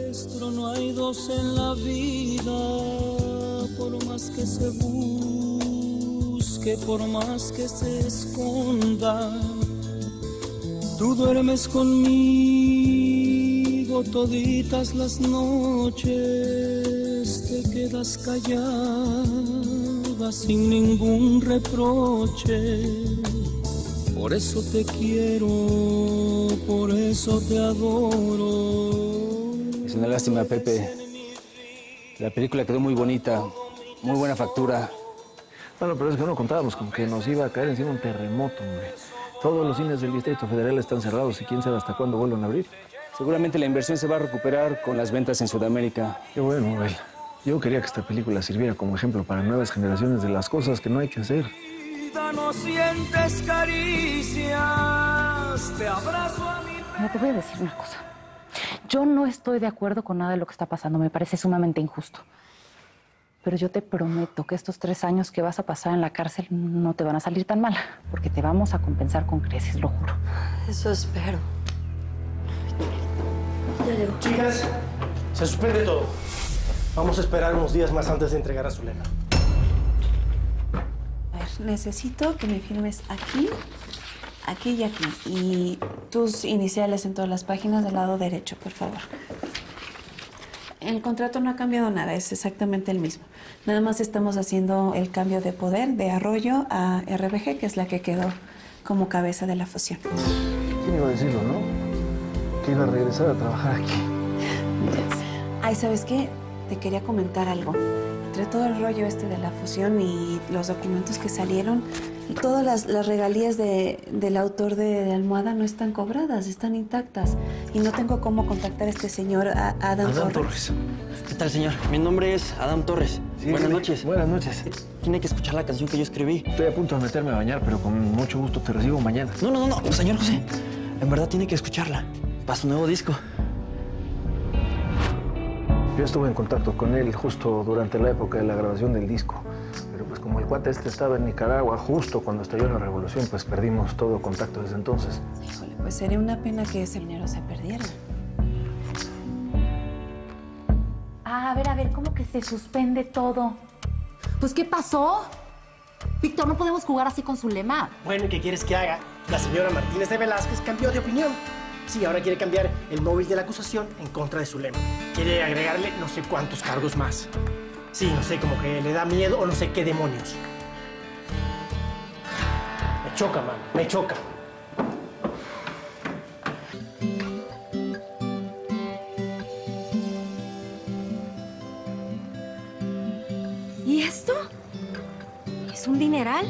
nuestro no hay dos en la vida, por más que se busque, por más que se esconda. Tú duermes conmigo toditas las noches, te quedas callada sin ningún reproche. Por eso te quiero, por eso te adoro. Es una lástima, Pepe. La película quedó muy bonita, muy buena factura. Bueno, pero es que no contábamos con que nos iba a caer encima un terremoto, hombre. Todos los cines del Distrito Federal están cerrados y quién sabe hasta cuándo vuelvan a abrir. Seguramente la inversión se va a recuperar con las ventas en Sudamérica. Qué bueno, Abel. Yo quería que esta película sirviera como ejemplo para nuevas generaciones de las cosas que no hay que hacer. No sientes caricias, te abrazo a mi... Mira, te voy a decir una cosa. Yo no estoy de acuerdo con nada de lo que está pasando. Me parece sumamente injusto. Pero yo te prometo que estos 3 años que vas a pasar en la cárcel no te van a salir tan mal. Porque te vamos a compensar con creces, lo juro. Eso espero. Ya llego. Chicas, se suspende todo. Vamos a esperar unos días más antes de entregar a Zulema. A ver, necesito que me firmes aquí, aquí y aquí. Y tus iniciales en todas las páginas del lado derecho, por favor. El contrato no ha cambiado nada, es exactamente el mismo. Nada más estamos haciendo el cambio de poder de Arroyo a RBG, que es la que quedó como cabeza de la fusión. ¿Quién iba a decirlo, no? Que iba a regresar a trabajar aquí. Ay, ¿sabes qué? Te quería comentar algo. Entre todo el rollo este de la fusión y los documentos que salieron, todas las regalías del autor de Almohada no están cobradas, están intactas. Y no tengo cómo contactar a este señor, Adam Torres. ¿Qué tal, señor? Mi nombre es Adam Torres. Sí, buenas noches. Buenas noches. Tiene que escuchar la canción que yo escribí. Estoy a punto de meterme a bañar, pero con mucho gusto te recibo mañana. No, señor José. En verdad tiene que escucharla. Para su nuevo disco. Yo estuve en contacto con él justo durante la época de la grabación del disco. Pero pues como el cuate este estaba en Nicaragua justo cuando estalló la revolución, pues perdimos todo contacto desde entonces. Híjole, pues sería una pena que ese dinero se perdiera. A ver, ¿cómo que se suspende todo? Pues, ¿qué pasó? Víctor, no podemos jugar así con Zulema. Bueno, ¿y qué quieres que haga? La señora Martínez de Velázquez cambió de opinión. Sí, ahora quiere cambiar el móvil de la acusación en contra de Zulema. Quiere agregarle no sé cuántos cargos más. Sí, no sé, como que le da miedo o no sé qué demonios. Me choca, mano, me choca. ¿Y esto? ¿Es un dineral?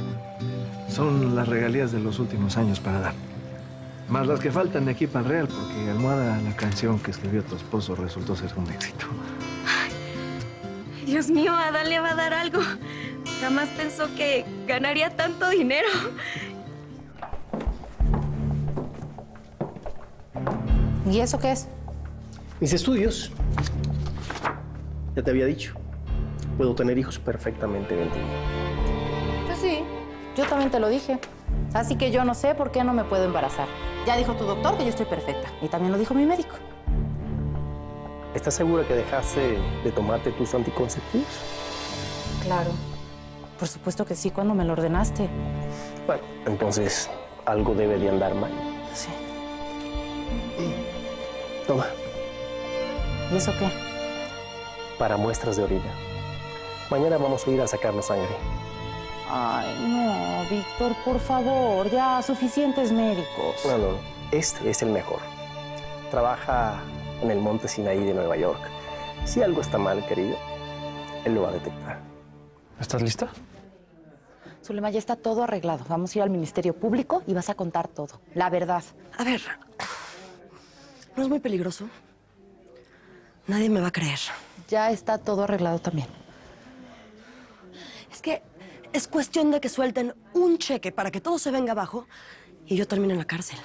Son las regalías de los últimos años para dar. Más las que faltan de aquí para el Real, porque Almohada, la canción que escribió tu esposo, resultó ser un éxito. Ay, Dios mío, a Adán le va a dar algo. Jamás pensó que ganaría tanto dinero. ¿Y eso qué es? Mis estudios. Ya te había dicho. Puedo tener hijos perfectamente bien. Pues sí, yo también te lo dije. Así que yo no sé por qué no me puedo embarazar. Ya dijo tu doctor que yo estoy perfecta. Y también lo dijo mi médico. ¿Estás segura que dejaste de tomarte tus anticonceptivos? Claro. Por supuesto que sí, cuando me lo ordenaste. Bueno, entonces algo debe de andar mal. Sí. Toma, ¿Y eso qué? para muestras de orina. Mañana vamos a ir a sacarnos sangre. Ay, no, Víctor, por favor, ya suficientes médicos. No, este es el mejor. Trabaja en el Monte Sinaí de Nueva York. Si algo está mal, querido, él lo va a detectar. ¿Estás lista? Zulema, ya está todo arreglado. Vamos a ir al Ministerio Público y vas a contar todo. La verdad. A ver, ¿no es muy peligroso? Nadie me va a creer. Ya está todo arreglado también. Es que es cuestión de que suelten un cheque para que todo se venga abajo y yo termine en la cárcel.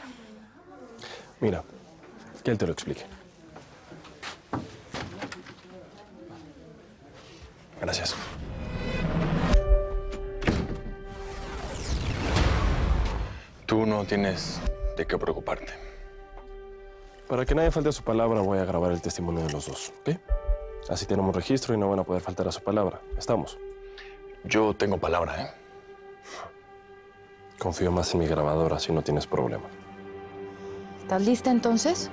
Mira, que él te lo explique. Gracias. Tú no tienes de qué preocuparte. Para que nadie falte a su palabra, voy a grabar el testimonio de los dos, ¿ok? Así tenemos registro y no van a poder faltar a su palabra. ¿Estamos? Yo tengo palabra, ¿eh? Confío más en mi grabadora si no tienes problema. ¿Estás lista entonces?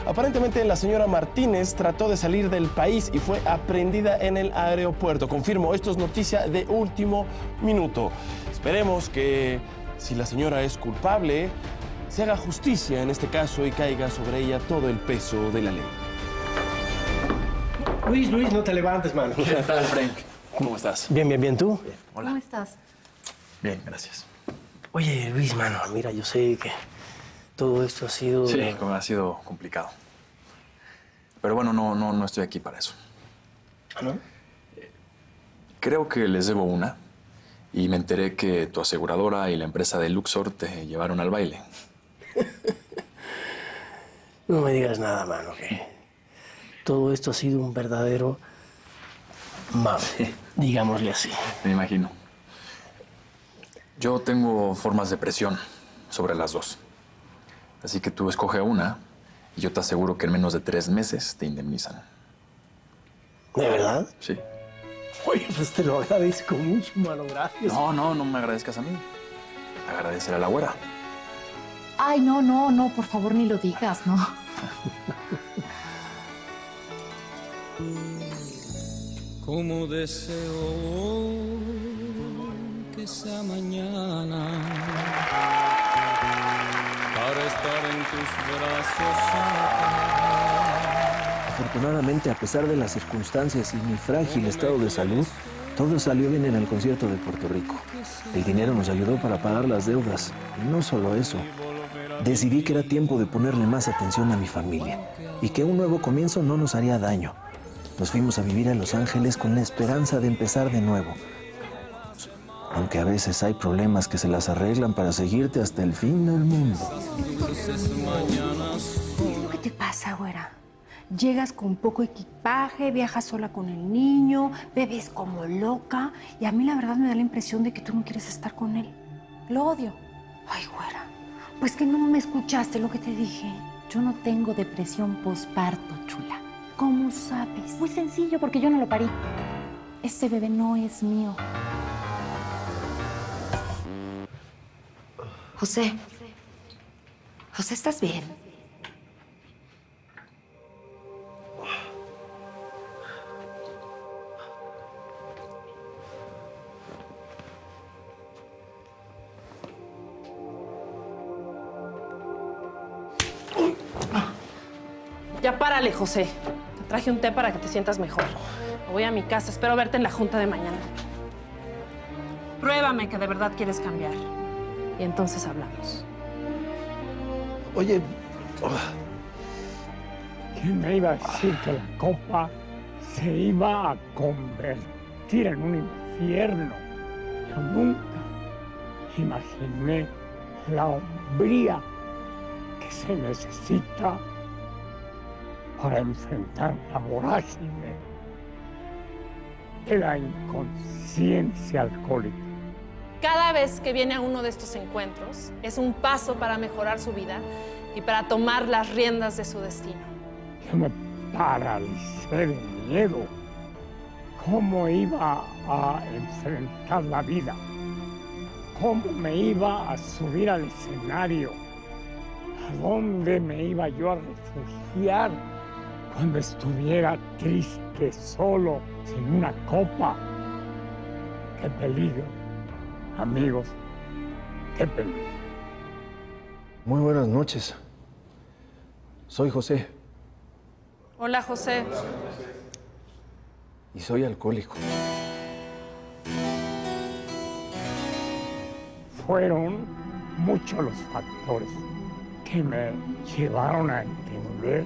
Aparentemente, la señora Martínez trató de salir del país y fue aprehendida en el aeropuerto. Confirmo, esto es noticia de último minuto. Esperemos que, si la señora es culpable, se haga justicia en este caso y caiga sobre ella todo el peso de la ley. Luis, no te levantes, mano. ¿Qué tal, Frank? ¿Cómo estás? Bien, ¿tú? Bien, hola. ¿Cómo estás? Bien, gracias. Oye, Luis, mano, mira, yo sé que todo esto ha sido... Sí, ha sido complicado. Pero bueno, no estoy aquí para eso. ¿Ah, no? Creo que les debo una. Y me enteré que tu aseguradora y la empresa de Luxor te llevaron al baile. No me digas nada, mano, que todo esto ha sido un verdadero mame, digámosle así. Me imagino. Yo tengo formas de presión sobre las dos. Así que tú escoge una y yo te aseguro que en menos de 3 meses te indemnizan. ¿De verdad? Sí. Oye, pues te lo agradezco mucho, mano, gracias. No me agradezcas a mí. Agradecer a la güera. Ay, no, por favor, ni lo digas, ¿no? Como deseo que sea mañana para estar en tus brazos. Afortunadamente, a pesar de las circunstancias y mi frágil estado de salud, todo salió bien en el concierto de Puerto Rico. El dinero nos ayudó para pagar las deudas. Y no solo eso. Decidí que era tiempo de ponerle más atención a mi familia y que un nuevo comienzo no nos haría daño. Nos fuimos a vivir a Los Ángeles con la esperanza de empezar de nuevo. Aunque a veces hay problemas que se las arreglan para seguirte hasta el fin del mundo. ¿Qué es lo que te pasa, güera? Llegas con poco equipaje, viajas sola con el niño, bebes como loca y a mí la verdad me da la impresión de que tú no quieres estar con él. Lo odio. Ay, güera, pues que no me escuchaste lo que te dije. Yo no tengo depresión posparto, chula. ¿Cómo sabes? Muy sencillo, porque yo no lo parí. Este bebé no es mío. José, ¿estás bien? Ya párale, José. Te traje un té para que te sientas mejor. Me voy a mi casa. Espero verte en la junta de mañana. Pruébame que de verdad quieres cambiar. Y entonces hablamos. Oye... ¿Quién me iba a decir que la copa se iba a convertir en un infierno? Yo nunca imaginé la hombría que se necesita para enfrentar la vorágine de la inconsciencia alcohólica. Cada vez que viene a uno de estos encuentros, es un paso para mejorar su vida y para tomar las riendas de su destino. Yo me paralicé de miedo. ¿Cómo iba a enfrentar la vida? ¿Cómo me iba a subir al escenario? ¿A dónde me iba yo a refugiar cuando estuviera triste, solo, sin una copa? ¡Qué peligro! Amigos, qué peligro. Muy buenas noches. Soy José Hola, José. y soy alcohólico. Fueron muchos los factores que me llevaron a entender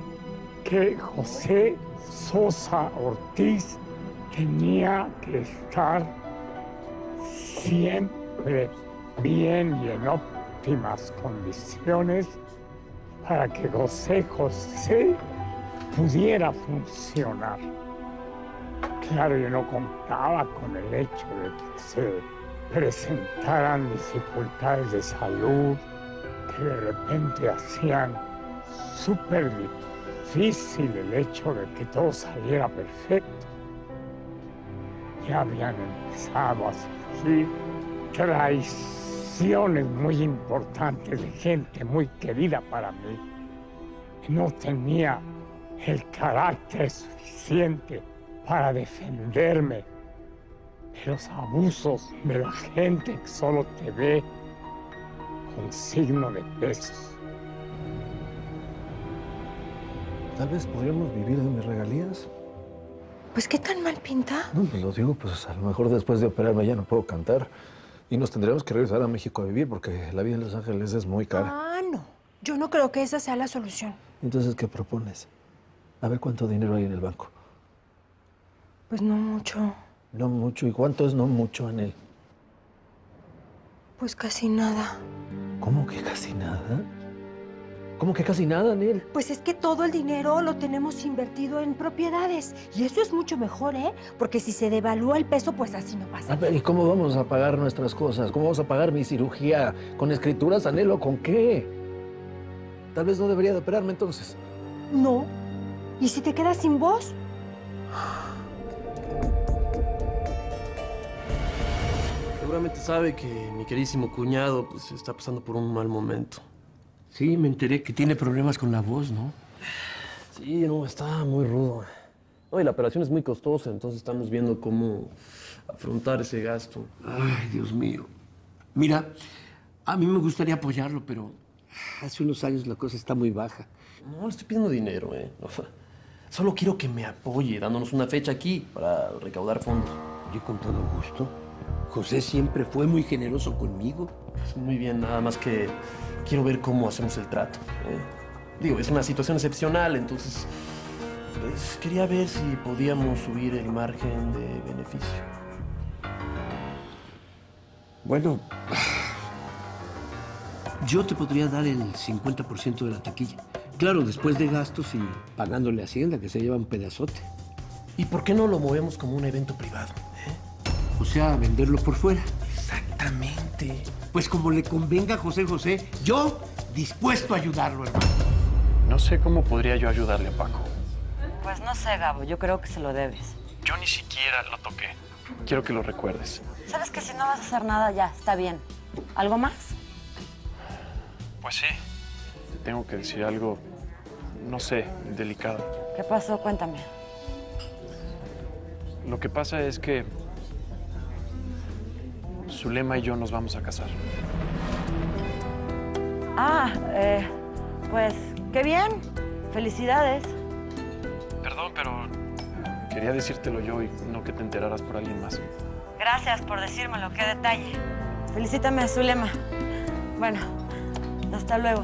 que José Sosa Ortiz tenía que estar siempre bien y en óptimas condiciones para que José pudiera funcionar. Claro, yo no contaba con el hecho de que se presentaran dificultades de salud que de repente hacían súper difícil el hecho de que todo saliera perfecto. Ya habían empezado a surgir traiciones muy importantes de gente muy querida para mí. No tenía el carácter suficiente para defenderme de los abusos de la gente que solo te ve con signo de pesos. Tal vez podríamos vivir de mis regalías. Pues, ¿qué tan mal pinta? No, pues lo digo, pues a lo mejor después de operarme ya no puedo cantar. Y nos tendríamos que regresar a México a vivir porque la vida en Los Ángeles es muy cara. Ah, no. Yo no creo que esa sea la solución. Entonces, ¿qué propones? A ver cuánto dinero hay en el banco. Pues no mucho. No mucho. ¿Y cuánto es no mucho, Anel? Pues casi nada. ¿Cómo que casi nada? ¿Cómo que casi nada, Anel? Pues es que todo el dinero lo tenemos invertido en propiedades. Y eso es mucho mejor, ¿eh? Porque si se devalúa el peso, pues así no pasa. A ver, ¿y cómo vamos a pagar nuestras cosas? ¿Cómo vamos a pagar mi cirugía? ¿Con escrituras, Anel, o con qué? Tal vez no debería de operarme entonces. No. ¿Y si te quedas sin voz? Seguramente sabe que mi queridísimo cuñado pues está pasando por un mal momento. Sí, me enteré que tiene problemas con la voz, ¿no? Sí, no, está muy rudo. No, y la operación es muy costosa, entonces estamos viendo cómo afrontar ese gasto. Ay, Dios mío. Mira, a mí me gustaría apoyarlo, pero hace unos años la cosa está muy baja. No le estoy pidiendo dinero, ¿eh? Solo quiero que me apoye, dándonos una fecha aquí para recaudar fondos. Yo con todo gusto. José siempre fue muy generoso conmigo. Muy bien, nada más que quiero ver cómo hacemos el trato. Digo, es una situación excepcional, entonces pues, quería ver si podíamos subir el margen de beneficio. Bueno, yo te podría dar el 50% de la taquilla. Claro, después de gastos y pagándole a Hacienda, que se lleva un pedazote. ¿Y por qué no lo movemos como un evento privado? O sea, venderlo por fuera. Exactamente. Pues como le convenga a José, yo dispuesto a ayudarlo, hermano. No sé cómo podría yo ayudarle a Paco. Pues no sé, Gabo, yo creo que se lo debes. Yo ni siquiera lo toqué. Quiero que lo recuerdes. Sabes que si no vas a hacer nada, ya, está bien. ¿Algo más? Pues sí. Te tengo que decir algo, no sé, delicado. ¿Qué pasó? Cuéntame. Lo que pasa es que Zulema y yo nos vamos a casar. Ah, pues qué bien. Felicidades. Perdón, pero quería decírtelo yo y no que te enteraras por alguien más. Gracias por decírmelo, qué detalle. Felicítame a Zulema. Bueno, hasta luego.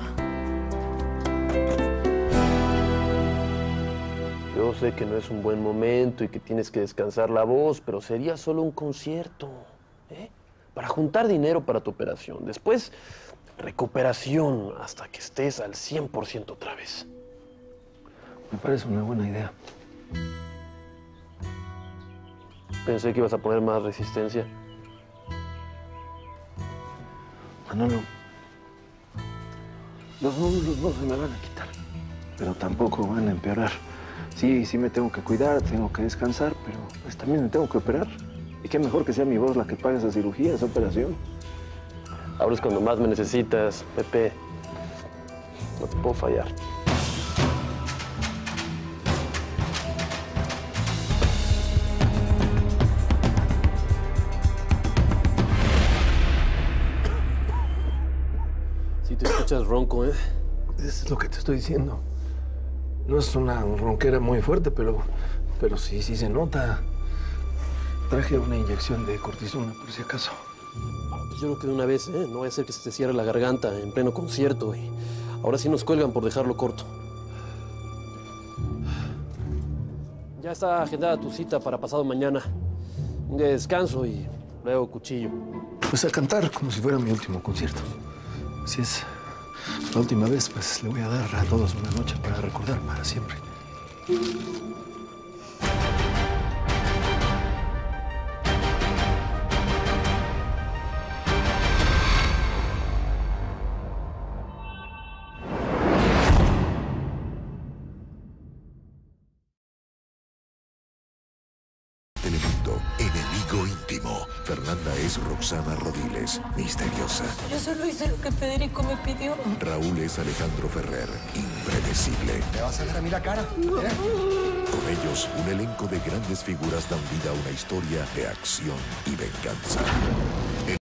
Yo sé que no es un buen momento y que tienes que descansar la voz, pero sería solo un concierto, ¿eh? Para juntar dinero para tu operación. Después, recuperación hasta que estés al 100% otra vez. Me parece una buena idea. Pensé que ibas a poner más resistencia. Manolo, los números no se me van a quitar, pero tampoco van a empeorar. Sí, sí me tengo que cuidar, tengo que descansar, pero pues también me tengo que operar. Y qué mejor que sea mi voz la que pague esa cirugía, esa operación. Ahora es cuando más me necesitas, Pepe. No te puedo fallar. Sí te escuchas ronco, ¿eh? Es lo que te estoy diciendo. No es una ronquera muy fuerte, pero sí se nota. Traje una inyección de cortisona, por si acaso. Pues yo creo que de una vez, ¿eh? No vaya a ser que se te cierre la garganta en pleno concierto. Y ahora sí nos cuelgan por dejarlo corto. Ya está agendada tu cita para pasado mañana. Un día de descanso y luego cuchillo. Pues a cantar como si fuera mi último concierto. Si es la última vez, pues le voy a dar a todos una noche para recordar para siempre. Enemigo íntimo. Fernanda es Roxana Rodiles, misteriosa. Yo solo hice lo que Federico me pidió. Raúl es Alejandro Ferrer, impredecible. ¿Me vas a ver a mí la cara? Con ellos, un elenco de grandes figuras dan vida a una historia de acción y venganza.